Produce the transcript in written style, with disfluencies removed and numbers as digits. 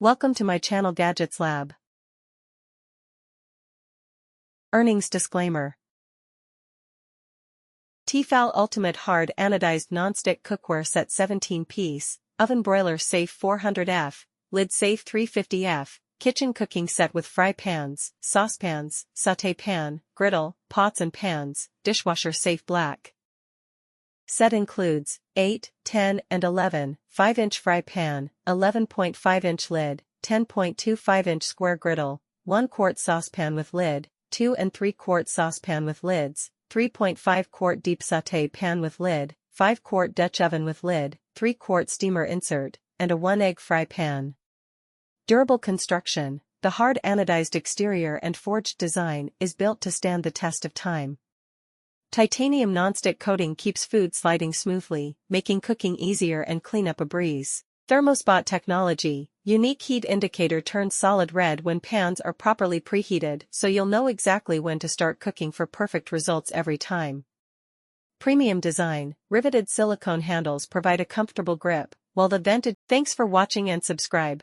Welcome to my channel Gadgets Lab. Earnings disclaimer. T-fal Ultimate Hard Anodized Nonstick Cookware Set 17-piece, Oven Broiler Safe 400F, Lid Safe 350F, Kitchen Cooking Set with Fry Pans, Saucepans, Saute Pan, Griddle, Pots and Pans, Dishwasher Safe Black. Set includes 8, 10, and 11, 5-inch fry pan, 11.5-inch lid, 10.25-inch square griddle, 1-quart saucepan with lid, 2 and 3-quart saucepan with lids, 3.5-quart deep sauté pan with lid, 5-quart Dutch oven with lid, 3-quart steamer insert, and a 1-egg fry pan. Durable construction. The hard anodized exterior and forged design is built to stand the test of time. Titanium nonstick coating keeps food sliding smoothly, making cooking easier and cleanup a breeze. Thermo-Spot technology. Unique heat indicator turns solid red when pans are properly preheated, so you'll know exactly when to start cooking for perfect results every time. Premium design. Riveted silicone handles provide a comfortable grip, while the vented. Thanks for watching and subscribe.